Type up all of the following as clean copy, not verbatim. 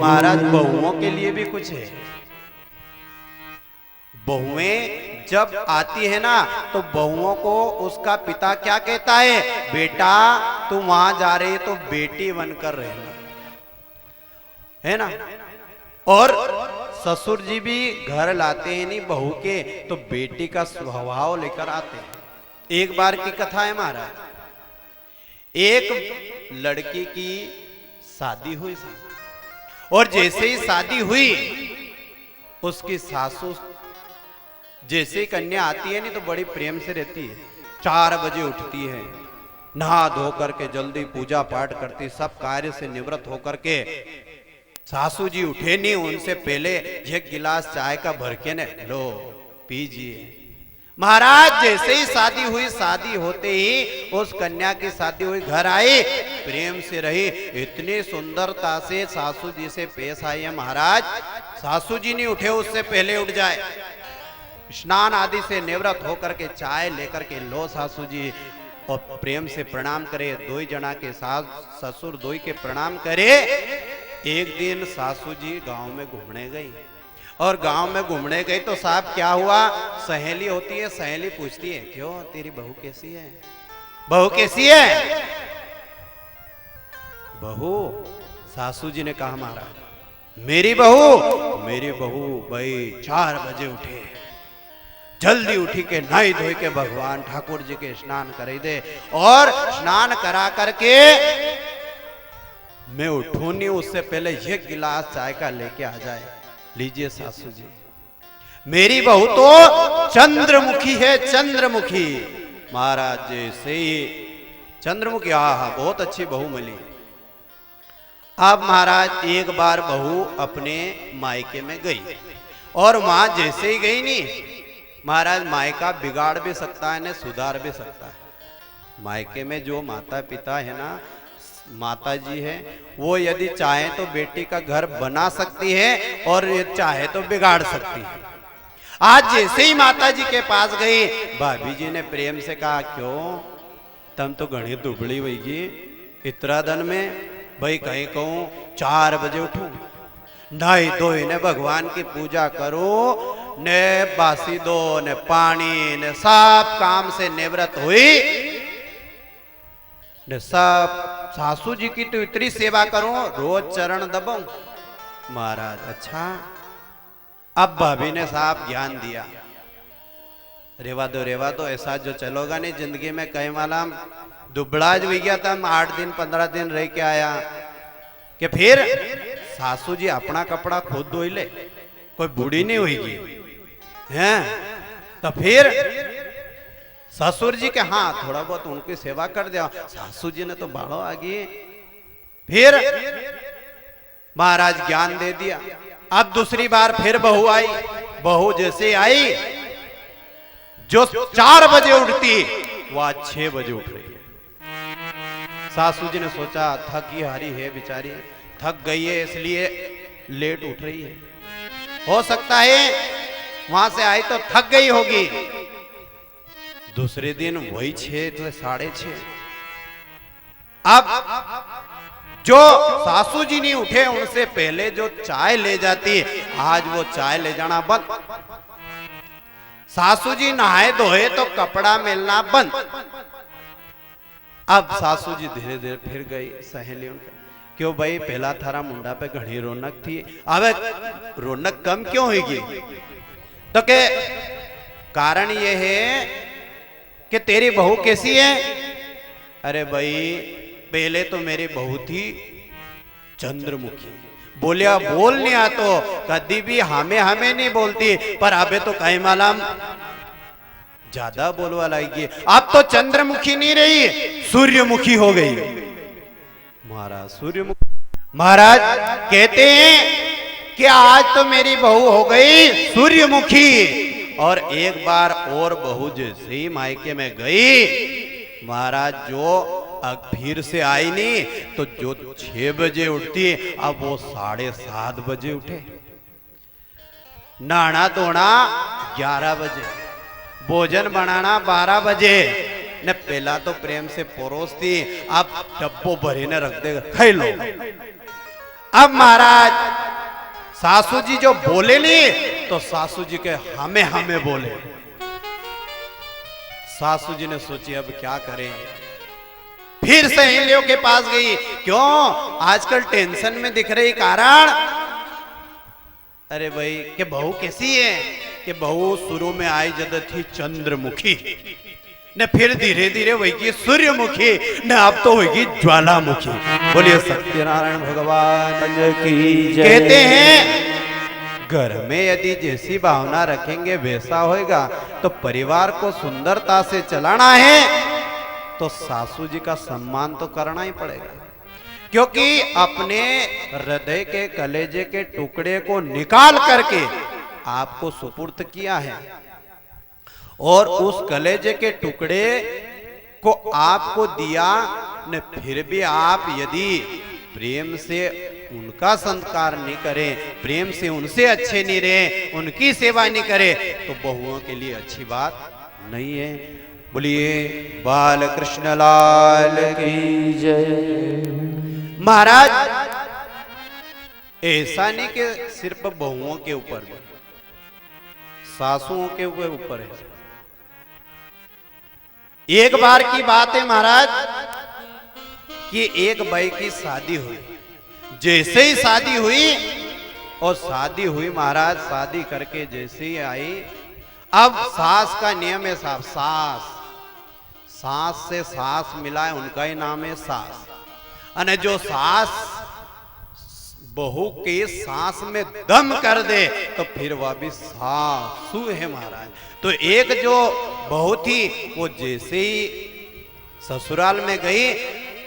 महाराज बहुओं के लिए भी कुछ है। बहुएं जब आती है ना तो बहुओं को उसका पिता क्या कहता है, बेटा तू वहां जा रही है तो बेटी बनकर रहना, है ना। और ससुर जी भी घर लाते हैं नहीं बहू के तो बेटी का स्वभाव लेकर आते हैं। एक बार की कथा है महाराज, एक लड़की की शादी हुई और जैसे ही शादी हुई उसकी सासू जैसे ही कन्या आती है नहीं तो बड़ी प्रेम से रहती है। 4 बजे उठती है, नहा धो करके जल्दी पूजा पाठ करती, सब कार्य से निवृत्त होकर के सासू जी उठे नहीं उनसे पहले एक गिलास चाय का भर के ने लो पीजिए। महाराज जैसे ही शादी हुई, शादी होते ही उस कन्या की शादी हुई, घर आई, प्रेम से रही, इतनी सुंदरता से सासू जी से पेश आई है। महाराज सासू जी नहीं उठे उससे पहले उठ जाए, स्नान आदि से निवृत्त होकर के चाय लेकर के लो सासू जी, और प्रेम से प्रणाम करे। दो जना के सास ससुर दो के प्रणाम करे। एक दिन सासू जी गांव में घूमने गई और गांव में घूमने गई तो साहब क्या हुआ, सहेली होती है, सहेली पूछती है क्यों तेरी बहू कैसी है, बहू कैसी है। बहू, सासू जी ने कहा महाराज मेरी बहू भाई 4 बजे उठे, जल्दी उठी के नहाई धोई के भगवान ठाकुर जी के स्नान करे दे, और स्नान करा करके मैं उठूं नहीं उससे पहले एक गिलास चाय का लेके आ जाए। लीजिए सासू जी, मेरी बहू तो चंद्रमुखी है, चंद्रमुखी। महाराज जैसे ही चंद्रमुखी, आहा बहुत अच्छी बहू मिली। अब महाराज एक बार बहू अपने मायके में गई और वहां जैसे ही गई नहीं, महाराज मायका बिगाड़ भी सकता है न सुधार भी सकता है। मायके में जो माता पिता है ना, माता जी है, वो यदि चाहे तो बेटी का घर बना सकती है और ये चाहे तो बिगाड़ सकती है। आज जैसे ही माता जी के पास गई, भाभी जी ने प्रेम से कहा क्यों तुम तो घनी दुबड़ी होगी इतना दिन में, भाई कहीं कहूं 4 बजे उठूं, नहाई धोई ने भगवान की पूजा करो, ने बासी दो ने पानी ने सब काम से निवृत्त हुई, ने सब सासू जी की तो इतनी सेवा करूं, रोज चरण दबाऊं। महाराज अच्छा। अब भाभी ने साहब ज्ञान दिया, रेवा दो ऐसा जो चलोगा नहीं जिंदगी में। कई वाला दुबड़ाज भी गया था, 8 दिन 15 दिन रह के आया कि फिर सासू जी अपना कपड़ा खुद धोई ले, कोई बूढ़ी नहीं होगी हैं। तो फिर ससुर जी के हाँ थोड़ा बहुत उनकी सेवा कर दिया, सासू जी ने तो बाड़ो आ गई। फिर महाराज ज्ञान दे दिया। अब दूसरी बार फिर बहू आई, बहू जैसे आई, जो 4 बजे उठती वह 6 बजे उठ रही है। सासू जी ने सोचा थकी हारी है बेचारी, थक गई है इसलिए लेट उठ रही है, हो सकता है वहां से आई तो थक गई होगी। दूसरे दिन वही 6 तो 6:30। अब जो सासू जी नहीं उठे उनसे पहले जो चाय ले जाती, आज वो चाय ले जाना बंद। सासू जी नहाए धोए तो कपड़ा मिलना बंद। अब सासू जी धीरे धीरे फिर गई सहेलियों के, क्यों भाई पहला थारा मुंडा पे घनी रौनक थी, अब रौनक कम क्यों होगी। तो के कारण ये है कि तेरी बहू कैसी है। अरे भाई पहले तो मेरी बहू थी चंद्रमुखी, बोलिया बोल नहीं आ तो कभी भी हमें नहीं बोलती, पर अबे तो कहीं मालूम ज्यादा बोलवा लाएगी। अब तो चंद्रमुखी नहीं रही, सूर्यमुखी हो गई। महाराज सूर्यमुखी, महाराज कहते हैं कि आज तो मेरी बहू हो गई सूर्यमुखी। और एक बार और बहू जैसे ही मायके में गई, महाराज जो फिर से आई नहीं तो जो 6 बजे उठती, अब वो 7:30 बजे उठे। नहाना धोना 11 बजे, भोजन बनाना 12 बजे। ने पहला तो प्रेम से परोसती, अब डब्बो भरी ने रख देगा, खाई लो। अब महाराज सासू जी जो बोले नहीं तो सासू जी के हमें हमें बोले। सासू जी ने सोची अब क्या करें, फिर सहेलियों के पास गई। क्यों आजकल टेंशन में दिख रही कारण? अरे भाई कि बहू कैसी है? कि बहू शुरू में आई जद थी चंद्रमुखी, न फिर धीरे धीरे होगी सूर्यमुखी, न अब तो होगी ज्वालामुखी। बोलिए सत्यनारायण भगवान की जय। कहते हैं घर में यदि जैसी भावना रखेंगे वैसा होएगा। तो परिवार को सुंदरता से चलाना है तो सासू जी का सम्मान तो करना ही पड़ेगा, क्योंकि अपने हृदय के कलेजे के टुकड़े को निकाल करके आपको सुपुर्द किया है, और उस कलेजे के टुकड़े को आपको दिया न, फिर भी आप यदि प्रेम से उनका संस्कार नहीं करें, प्रेम से उनसे अच्छे नहीं रहे, उनकी सेवा नहीं करें, तो बहुओं के लिए अच्छी बात नहीं है। बोलिए बाल कृष्ण लाल की जय। महाराज ऐसा नहीं कि सिर्फ बहुओं के ऊपर, सासुओं के ऊपर है। एक बार की बात है महाराज कि एक भाई की शादी हुई। जैसे ही शादी हुई और शादी हुई महाराज, शादी करके जैसे ही आई, अब सास का नियम है साहब, सास से सास मिला है उनका ही नाम है सास। अने जो सास बहू के सांस में दम कर दे तो फिर वह भी सासू है महाराज। तो एक जो बहू थी वो जैसे ही ससुराल में गई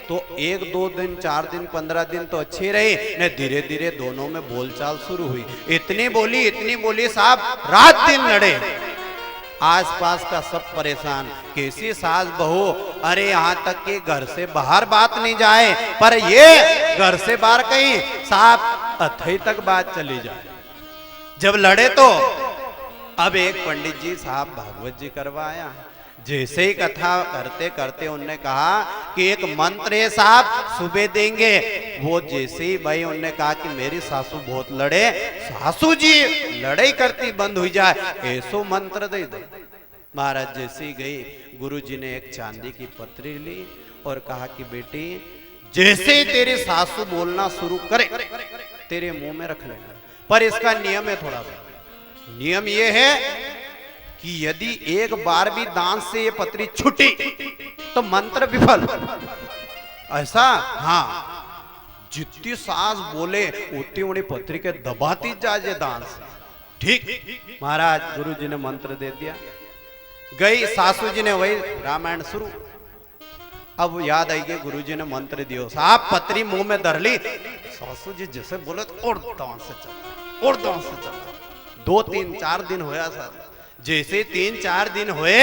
तो 1 2 दिन 4 दिन 15 दिन तो अच्छी रही, ने धीरे धीरे दोनों में बोलचाल शुरू हुई। इतनी बोली साहब रात दिन लड़े। आसपास का सब परेशान, कैसी सास बहू, अरे यहाँ तक कि घर से बाहर बात नहीं जाए, पर ये घर से बाहर कहीं साहब अथई तक बात चली जाए। जब लड़े तो अब एक पंडित जी साहब भागवत जी करवाया। जैसे ही कथा करते करते उन्होंने कहा कि एक मंत्र है साहब सुबह देंगे। वो जैसे ही भाई उन्होंने कहा कि मेरी सासू बहुत लड़े, सासू जी लड़ाई करती बंद हुई जाए, ऐसो मंत्र दे दो। महाराज जैसे ही गई, गुरुजी ने एक चांदी की पत्री ली और कहा कि बेटी जैसे ही तेरी सासू बोलना शुरू करे तेरे मुंह में रख लेना, पर इसका नियम है थोड़ा सा। नियम ये है कि यदि एक बार भी दांत से ये पत्री छूटी तो मंत्र विफल। ऐसा हाँ, जितनी सास बोले उतनी उन्हें पत्री के दबाती जाए दांत से। ठीक महाराज गुरुजी ने मंत्र दे दिया। गई सासू जी ने वही रामायण शुरू। अब याद आई गई गुरुजी ने मंत्र दियो, साहब पत्री मुंह में धर ली। सासू जी जैसे बोले तो और दांत से चल, और दांत से चल। 2 3 4 दिन होया साहब। जैसे 3 4 दिन हुए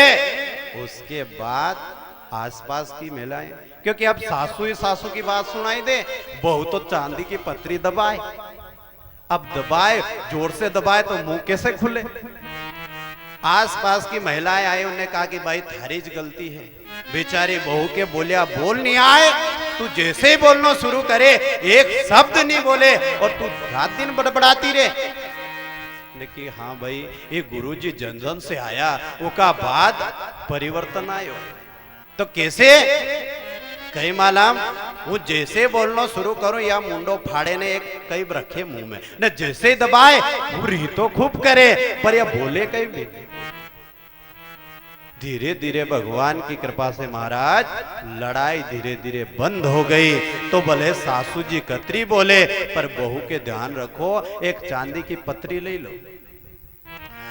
उसके बाद आसपास की महिलाएं, क्योंकि अब सासू ही सासू की बात सुनाई दे, बहू तो चांदी की पत्री दबाए। अब दबाए, जोर से दबाए तो मुंह कैसे खुले। आसपास की महिलाएं आई, उन्होंने कहा कि भाई थारी गलती है, बेचारी बहू के बोलिया बोल नहीं आए, तू जैसे ही बोलना शुरू करे एक शब्द नहीं बोले और तू रात दिन बड़बड़ाती रहे। कि हाँ भाई ये गुरुजी जन जन से आया, वो का बाद परिवर्तन आयो। तो कैसे कई मालूम, वो जैसे बोलना शुरू करो या मुंडो फाड़े ने एक कई रखे मुंह में, न जैसे दबाए बुरी तो खूब करे पर यह बोले कई भी। धीरे धीरे भगवान की कृपा से महाराज लड़ाई धीरे धीरे बंद हो गई। तो भले सासू जी कतरी बोले पर बहू के ध्यान रखो एक चांदी की पत्री ले लो।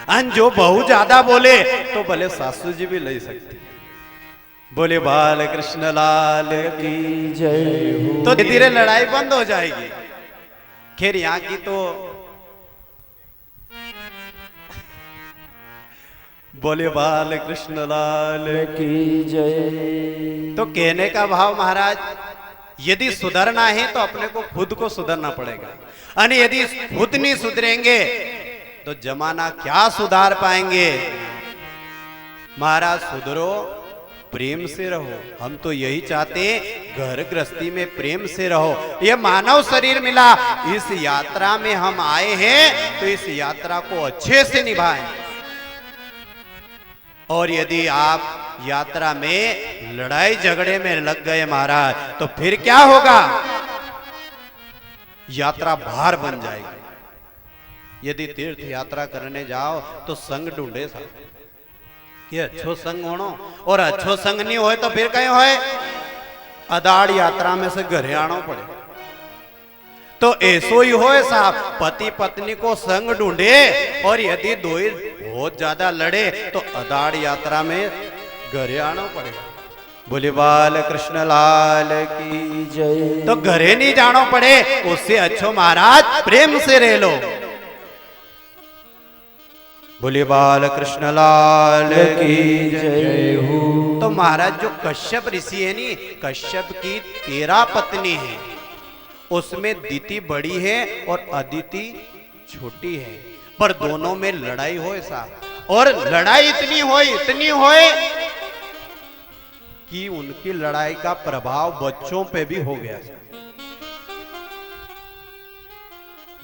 अन जो बहू ज्यादा बोले तो भले सासू जी भी ले सकते। बोले बाल कृष्ण लाल की जय हो। तो धीरे धीरे लड़ाई बंद हो जाएगी। खैर यहाँ की तो बोले बाल कृष्ण लाल की जय। तो कहने का भाव महाराज, यदि सुधरना है तो अपने को खुद को सुधरना पड़ेगा, और यदि खुद नहीं सुधरेंगे तो जमाना क्या सुधार पाएंगे। महाराज सुधरो प्रेम से रहो। हम तो यही चाहते हैं घर गृहस्थी में प्रेम से रहो। ये मानव शरीर मिला, इस यात्रा में हम आए हैं तो इस यात्रा को अच्छे से निभाएं। और यदि आप यात्रा में लड़ाई झगड़े में लग गए महाराज, तो फिर क्या होगा? यात्रा भार बन जाएगी। यदि तीर्थ यात्रा करने जाओ तो संग ढूंढे साहब कि अच्छो संग होनो, और अच्छो संग नहीं होए तो फिर कहीं होए अदाड़ यात्रा में से घरे आना पड़े। तो ऐसो ही होए साहब, पति पत्नी को संग ढूंढे और यदि दो बहुत ज्यादा लड़े तो अदाड़ यात्रा में घरे आना पड़ेगा। बोले बाल कृष्ण लाल की जय। तो घरे नहीं जाना पड़े, उससे अच्छो महाराज प्रेम से रह लो। बोले बाल कृष्ण लाल की जय हो। तो महाराज जो कश्यप ऋषि है नी, कश्यप की 13 पत्नी है, उसमें दीति बड़ी है और अदिति छोटी है, पर दोनों में लड़ाई होए साहब। और लड़ाई इतनी होए कि उनकी लड़ाई का प्रभाव बच्चों पे भी हो गया।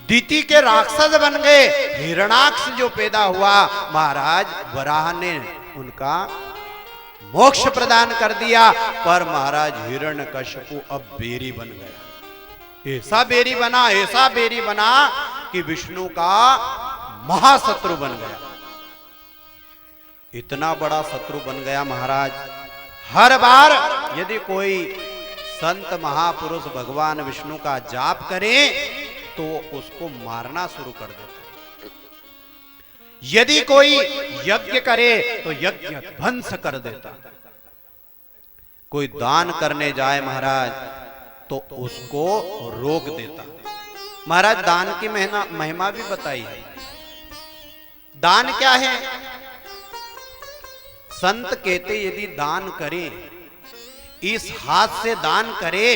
दीति के राक्षस बन गए, हिरणाक्ष जो पैदा हुआ, महाराज वराह ने उनका मोक्ष प्रदान कर दिया। पर महाराज हिरण्यकशिपु अब बेरी बन गया। ऐसा बेरी बना कि विष्णु का महाशत्रु बन गया। इतना बड़ा शत्रु बन गया महाराज, हर बार यदि कोई संत महापुरुष भगवान विष्णु का जाप करे तो उसको मारना शुरू कर देता। यदि कोई यज्ञ करे तो यज्ञ ध्वंस कर देता। कोई दान करने जाए महाराज तो उसको रोक देता। महाराज दान की महिमा भी बताई है। दान क्या है? संत कहते यदि दान करें, इस हाथ से दान करें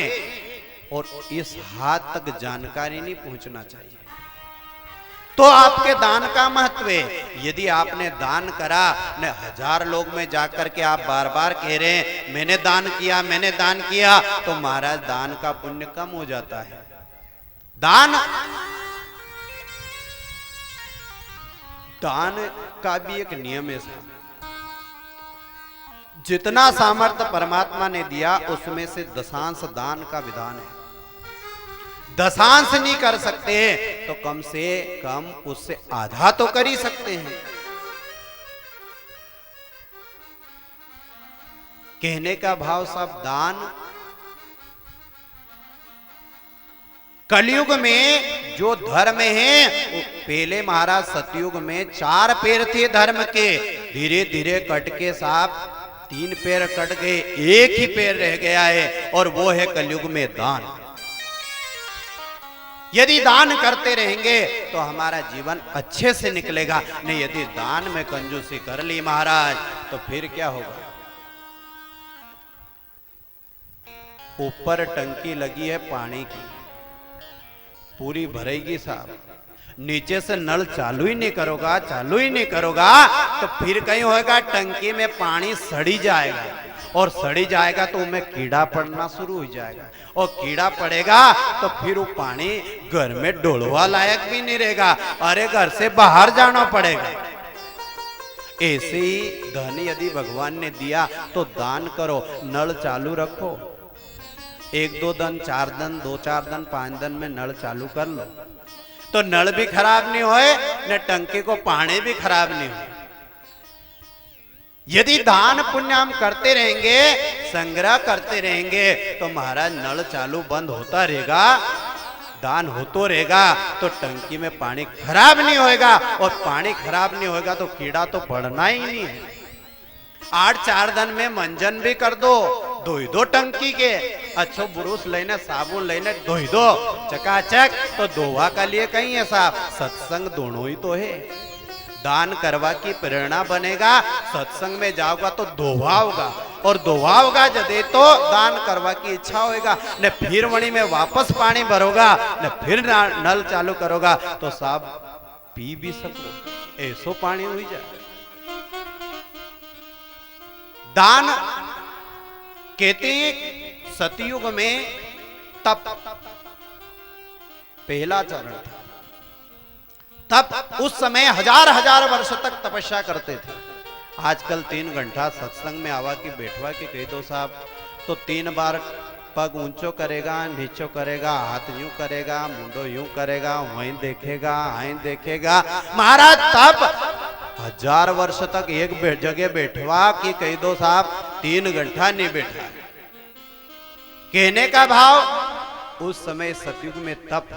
और इस हाथ तक जानकारी नहीं पहुंचना चाहिए, तो आपके दान का महत्व है। यदि आपने दान करा न 1000 लोग में जाकर के आप बार बार कह रहे हैं मैंने दान किया, तो महाराज दान का पुण्य कम हो जाता है। दान का भी एक नियम है साहब। जितना सामर्थ्य परमात्मा ने दिया उसमें से दशांश दान का विधान है। दशांश नहीं कर सकते तो कम से कम उससे आधा तो कर ही सकते हैं। कहने का भाव सब दान। कलयुग में जो धर्म है, पहले महाराज सतयुग में 4 पैर थे धर्म के, धीरे धीरे कट के साहब 3 पैर कट गए, एक ही पैर रह गया है और वो है कलयुग में दान। यदि दान करते रहेंगे तो हमारा जीवन अच्छे से निकलेगा। नहीं यदि दान में कंजूसी कर ली महाराज तो फिर क्या होगा? ऊपर टंकी लगी है पानी की, पूरी भरेगी साहब, नीचे से नल चालू ही नहीं करोगा तो फिर कहीं होगा टंकी में पानी सड़ी जाएगा, और सड़ी जाएगा तो उनमें कीड़ा पड़ना शुरू हो जाएगा, और कीड़ा पड़ेगा तो फिर वो पानी घर में डोलवा लायक भी नहीं रहेगा, अरे घर से बाहर जाना पड़ेगा। ऐसे ही धन यदि भगवान ने दिया तो दान करो, नल चालू रखो, 1-2 दिन 4 दिन 2-4 दिन 5 दिन में नल चालू कर लो, तो नल भी खराब नहीं होए न टंकी को पानी भी खराब नहीं हो। यदि दान पुण्य हम करते रहेंगे, संग्रह करते रहेंगे, तो महाराज नल चालू बंद होता रहेगा, दान होता रहेगा, तो टंकी में पानी खराब नहीं होएगा, और पानी खराब नहीं होएगा तो कीड़ा तो पड़ना ही नहीं है। 8-4 दिन में मंजन भी कर दो, धोई दो टंकी के, अच्छो बुरुस लेने साबुन लेने धोई दो चकाचक, तो दोहा का लिए कहीं है साहब, सत्संग दोनों ही तो है। दान करवा की प्रेरणा बनेगा, सत्संग में जाओगा तो दोहा होगा, और दोहा होगा जदे तो दान करवा की इच्छा होएगा, न फिर वणी में वापस पानी भरोगा, न फिर नल चालू करोगा तो साहब पी भी सको, ऐसो पानी हुई जाए। दान कहते हैं सतयुग में तप पहला चरण था। तप उस समय हजार हजार वर्ष तक तपस्या करते थे। आजकल 3 घंटा सत्संग में आवा की बैठवा के कह दो साहब तो 3 बार पग ऊंचो करेगा, नीचो करेगा, हाथ यूं करेगा, मुंडो यूं करेगा, वहीं देखेगा, वहीं देखेगा। महाराज तप 1000 वर्ष तक एक जगह बैठवा कि कह दो साहब 3 घंटा नहीं बैठा। कहने का भाव उस समय सतयुग में तप,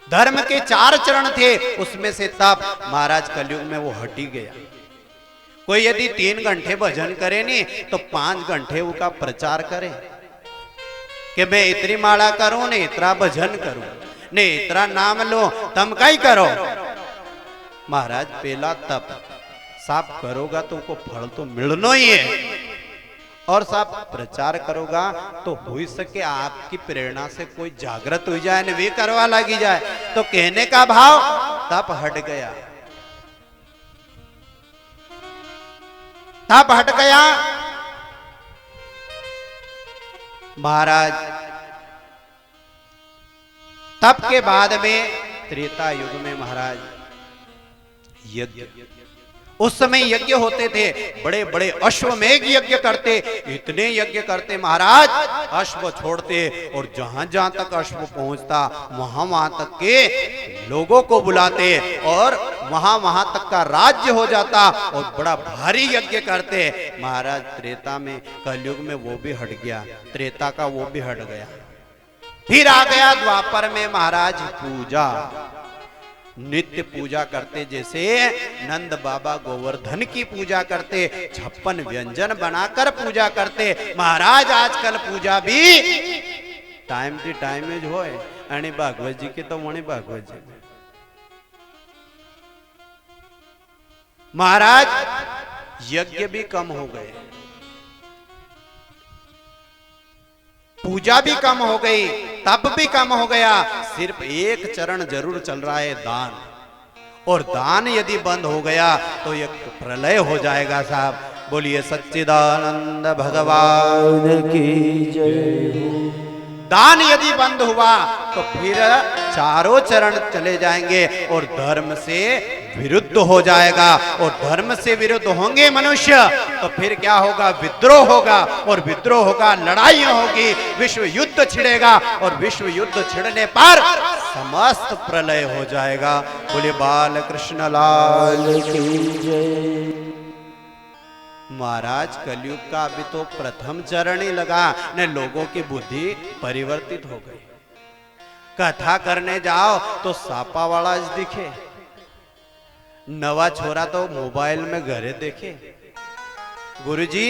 धर्म के 4 चरण थे, उसमें से तप महाराज कलयुग में वो हट ही गया। कोई यदि 3 घंटे भजन करे नहीं तो 5 घंटे उसका प्रचार करे कि मैं इतनी माला करूं ने इतना भजन करूं ने इतना नाम लो, तम कई करो। महाराज पहला तप साफ करोगा तो उनको फल तो मिलना ही है, और साफ प्रचार करोगा तो हो ही सके आपकी प्रेरणा से कोई जागृत हो जाए ने वे करवा लगी जाए। तो कहने का भाव तप हट गया, तप हट गया। महाराज तप के बाद में त्रेता युग में महाराज यज्ञ, उस समय यज्ञ होते थे, बड़े बड़े अश्वमेघ यज्ञ करते, इतने यज्ञ करते महाराज अश्व छोड़ते और जहां जहां तक अश्व पहुंचता वहां वहां तक के लोगों को बुलाते और वहां वहां तक का राज्य हो जाता और बड़ा भारी यज्ञ करते। महाराज त्रेता में, कलयुग में वो भी हट गया, त्रेता का वो भी हट गया। फिर आ गया द्वापर में महाराज पूजा, नित्य पूजा करते, जैसे नंद बाबा गोवर्धन की पूजा करते, 56 व्यंजन बनाकर पूजा करते। महाराज आजकल पूजा भी टाइम टू टाइम में हो, आणि भागवत जी के तो वणी भागवत जी महाराज यज्ञ भी कम हो गए, पूजा भी कम हो गई, तप भी कम हो गया। सिर्फ एक चरण जरूर चल रहा है, दान, और दान यदि बंद हो गया तो एक प्रलय हो जाएगा साहब। बोलिए सच्चिदानंद भगवान की जय। दान यदि बंद हुआ तो फिर चारों चरण चले जाएंगे और धर्म से विरुद्ध हो जाएगा, और धर्म से विरुद्ध होंगे मनुष्य तो फिर क्या होगा, विद्रोह होगा, और विद्रोह होगा, लड़ाइयां होगी, विश्व युद्ध छिड़ेगा, और विश्व युद्ध छिड़ने पर समस्त प्रलय हो जाएगा। बोले बाल कृष्ण लाल की जय। महाराज कलयुग का अभी तो प्रथम चरण ही लगा ने, लोगों की बुद्धि परिवर्तित हो गई। कथा करने जाओ तो सापा वाला दिखे, नवा छोरा तो मोबाइल में घरे देखे। गुरुजी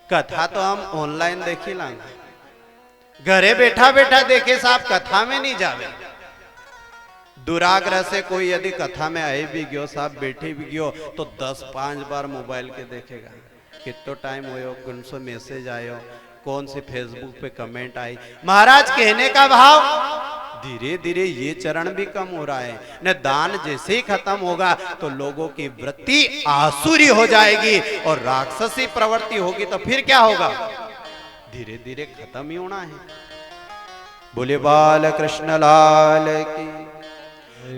कथा तो हम ऑनलाइन देखी लांगे, घरे बैठा बैठा देखे साहब, कथा में नहीं जावे। दुराग्रह से कोई यदि कथा में आए भी गयो साहब, बैठे भी गयो तो 10-5 बार मोबाइल के देखेगा, कितना टाइम हो, कौन सा मैसेज आयो, कौन सी फेसबुक पे कमेंट आई। महाराज कहने का भाव धीरे धीरे ये चरण भी कम हो रहा है न। दान जैसे ही खत्म होगा तो लोगों की वृत्ति आसुरी हो जाएगी और राक्षसी प्रवृत्ति होगी, तो फिर क्या होगा, धीरे धीरे खत्म ही होना है। बोले बाल कृष्ण लाल की।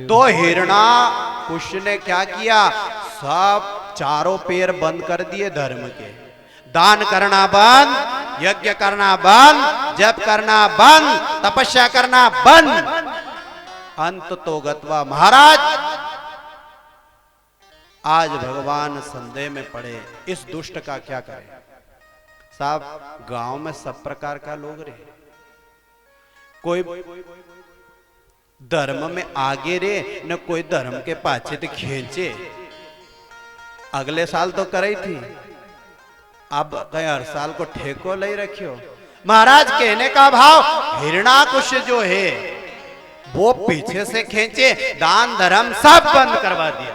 तो हिरणाकुश ने क्या किया, सब चारों पैर बंद कर दिए धर्म के, दान करना बंद, यज्ञ करना बंद, जप करना बंद, तपस्या करना बंद। अंत तो गत्वा महाराज आज भगवान संदेह में पड़े, इस दुष्ट का क्या करें साहब। गांव में सब प्रकार का लोग रहे, कोई धर्म में आगे रे न कोई धर्म के पाछे तो खींचे। अगले साल तो कराई थी, अब कहीं हर साल को ठेको ले रखियो। महाराज कहने का भाव हिरणाकुश जो है वो पीछे से खींचे, दान धर्म सब बंद करवा दिया।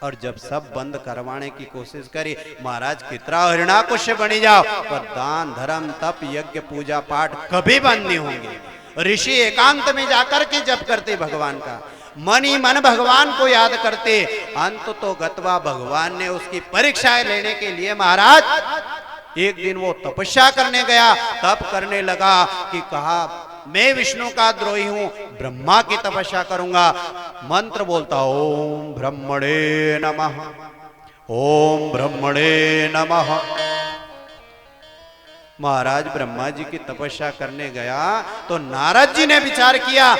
और जब सब बंद करवाने की कोशिश करी, महाराज कितना हिरणाकुश बनी जाओ पर दान धर्म तप यज्ञ पूजा पाठ कभी बंद नहीं होंगे। ऋषि एकांत में जाकर के जप करते भगवान का, मन ही मन भगवान को याद करते। अंत तो गत्वा भगवान ने उसकी परीक्षाएं लेने के लिए महाराज एक दिन वो तपस्या करने गया, तप करने लगा कि कहा मैं विष्णु का द्रोही हूं, ब्रह्मा की तपस्या करूंगा। मंत्र बोलता ओम ब्रह्मणे नमः, ओम ब्रह्मणे नमः। महाराज ब्रह्मा जी की तपस्या करने गया तो नारद जी ने विचार किया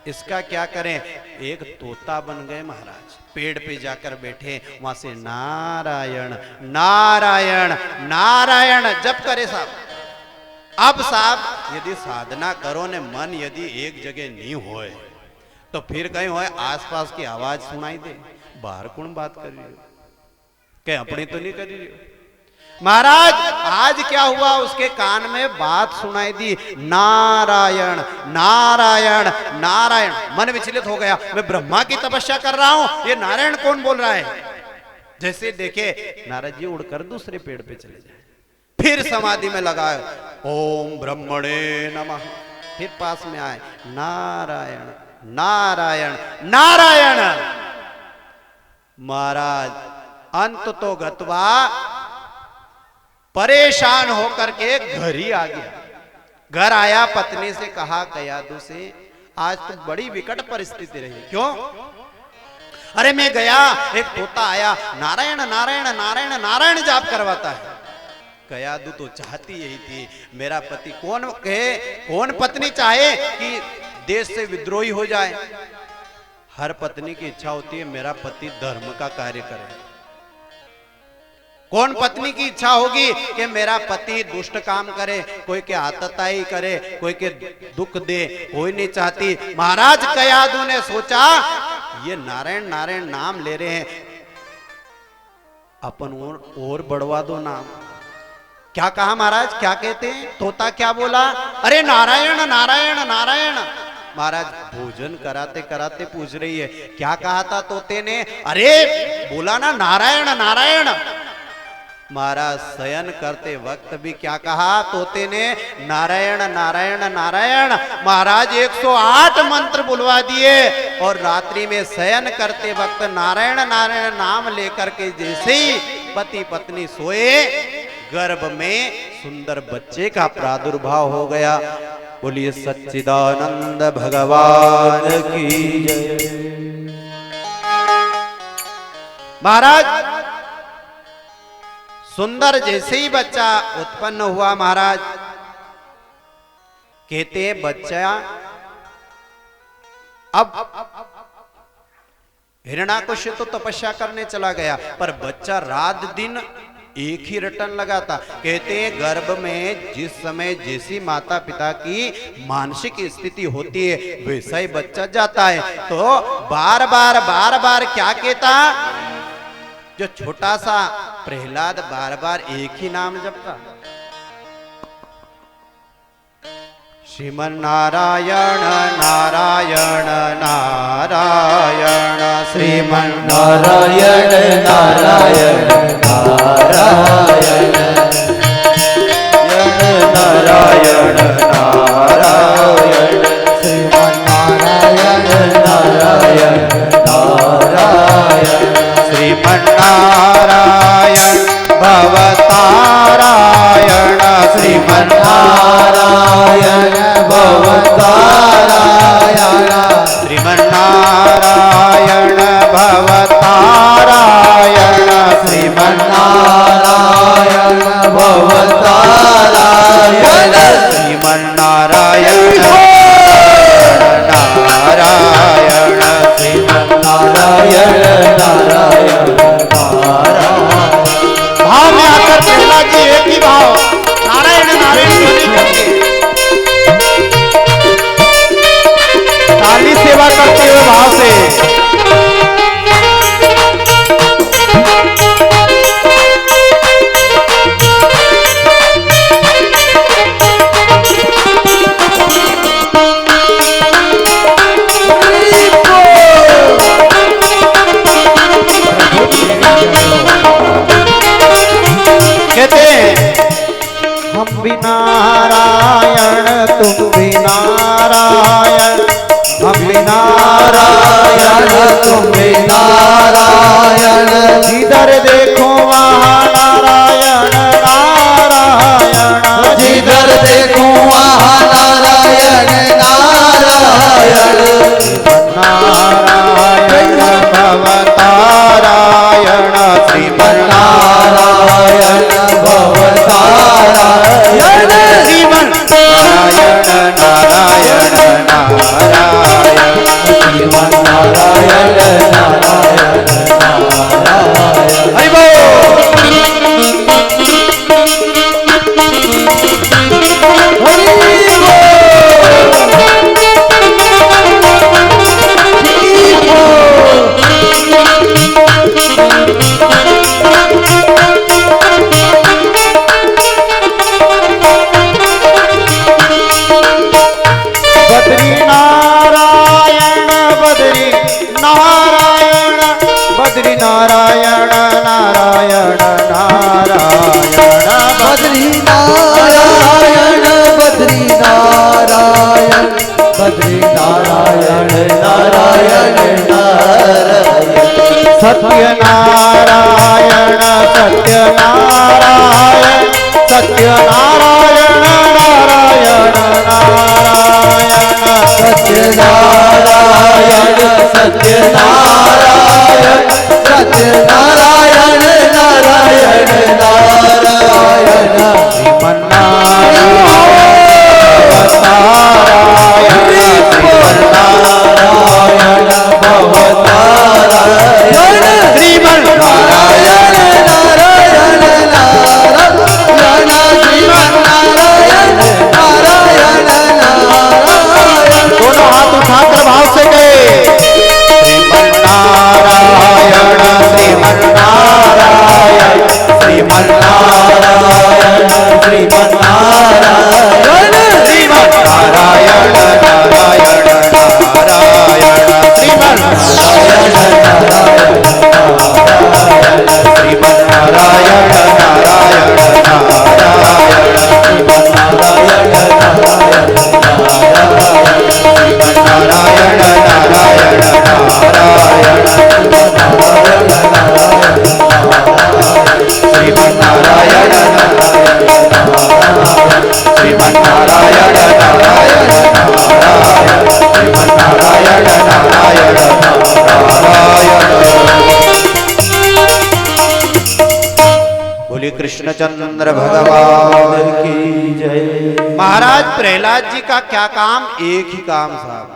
इसका क्या करें। एक तोता बन गए महाराज, पेड़ पे जाकर बैठे, वहां से नारायण नारायण नारायण जप करे साहब। अब साहब यदि साधना करो ने मन यदि एक जगह नहीं होए तो फिर कहीं होए आसपास की आवाज सुनाई दे, बाहर कौन बात कर रही हो, कहीं अपनी तो नहीं कर रही हो। महाराज आज क्या हुआ, उसके कान में बात सुनाई दी, नारायण नारायण नारायण। मन विचलित हो गया, मैं ब्रह्मा की तपस्या कर रहा हूं, ये नारायण कौन बोल रहा है। जैसे देखे नारद जी उड़कर दूसरे पेड़ पे चले जाए, फिर समाधि में लगाए ओम ब्रह्मणे नमः। फिर पास में आए नारायण नारायण नारायण। महाराज अंत तो गत्वा परेशान होकर के घर ही आ गया। घर आया, पत्नी से कहा कयादू से आज तो बड़ी विकट परिस्थिति रही। क्यों? अरे मैं गया, एक तोता आया, नारायण नारायण नारायण नारायण जाप करवाता है। कयादू तो चाहती यही थी मेरा पति, कौन कहे कौन पत्नी चाहे कि देश से विद्रोही हो जाए। हर पत्नी की इच्छा होती है मेरा पति धर्म का कार्य करे। कौन पत्नी की इच्छा होगी कि मेरा पति दुष्ट काम करे, कोई के आतताई करे, कोई के दुख दे, कोई नहीं चाहती। महाराज कयादू ने सोचा ये नारायण नारायण नाम ले रहे हैं, अपन और बढ़वा दो नाम। क्या कहा महाराज, क्या कहते हैं, तोता क्या बोला, अरे नारायण नारायण नारायण। महाराज भोजन कराते कराते पूछ रही है क्या कहा था तोते ने, अरे बोला ना नारायण नारायण। महाराज शयन करते वक्त भी क्या कहा तोते ने, नारायण नारायण नारायण। महाराज 108 मंत्र बुलवा दिए और रात्रि में शयन करते वक्त नारायण नारायण नाम लेकर के जैसे ही पति पत्नी सोए, गर्भ में सुंदर बच्चे का प्रादुर्भाव हो गया। बोलिए सच्चिदानंद भगवान की जय। महाराज सुंदर जैसे ही बच्चा उत्पन्न हुआ, महाराज कहते हैं बच्चा अब हिरण्याकश्यप तो तपस्या करने चला गया, पर बच्चा रात दिन एक ही रटन लगा था। कहते हैं गर्भ में जिस समय जैसी माता पिता की मानसिक स्थिति होती है वैसा ही बच्चा जाता है। तो बार बार क्या कहता, जो छोटा सा प्रहलाद बार बार एक ही नाम जपता, श्रीमन नारायण नारायण नारायण, श्रीमन नारायण नारायण नारायण, नारायण नारायण, श्रीमन नारायण नारायण नारायण, श्रीमन नारायण भवतारायण, श्रीमन नारायण भवतारायण, श्रीमन नारायण भवतारायण, श्रीमन नारायण भवतारायण, श्रीमन नारायण नारायण, श्रीमन नारायण नारायण नारायण। भाव में आकर प्रहलाद जी एक ही भाव नारायण नारायण नहीं करते, ताली सेवा करते हुए भाव से कहते हम भी नारायण तुम भी नारायण, हम भी नारायण तुम भी नारायण, जिधर देखो वहाँ नारायण बद्री नारायण बद्री नारायण बद्री नारायण नारायण नारायण बद्री नारायण बद्री नारायण बद्री नारायण नारायण नारायण सत्य नारायण सत्य नारायण सत्य नारायण नारायण नारायण सत्य नारायण सत्य नारायण सत्य नारायण नारायण नारायण श्रीमन नारायण श्रीमन नारायण भवनारायण श्रीमन नारायण नारायण नारायण श्रीमन नारायण नारायण नारायण दोनों हाथ उठाकर भाव से गए श्रीमन नारायण श्रीमन नारायण श्रीमन नारायण श्रीमन नारायण श्रीमन नारायण नारायण नारायण श्रीमन नारायण नारायण श्रीमन नारायण नारायण नारायण श्रीमन नारायण नारायण नारायण नारायण श्रीमन नारायण श्रीमन नारायण नारायण श्रीमन नारायण नारायण बोलिए कृष्णचंद्र भगवान की जय। महाराज प्रहलाद जी का क्या काम? एक ही काम साहब,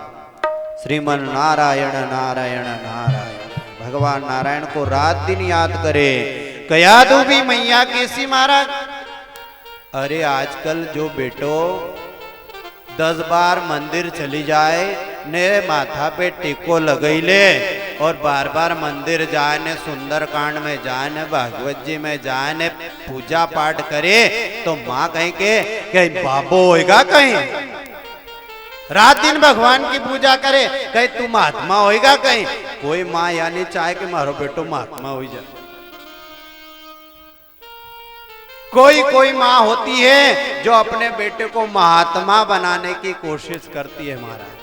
श्रीमन नारायण नारायण नारायण। भगवान नारायण को रात दिन याद करे। कया दो भी मैया कैसी महाराज? अरे आजकल जो बेटो 10 बार मंदिर चली जाए ने माथा पे टिको लगई ले और बार बार मंदिर जाए ने सुंदर कांड में जाए ने भागवत जी में जाए ने पूजा पाठ करे तो माँ कहीं के कहीं बाबो होएगा, कहीं रात दिन भगवान की पूजा करे कहीं तू महात्मा होएगा। कहीं कोई माँ यानी चाहे कि मारो बेटो महात्मा हो जाए। कोई माँ होती है जो अपने बेटे को महात्मा बनाने की कोशिश करती है महाराज।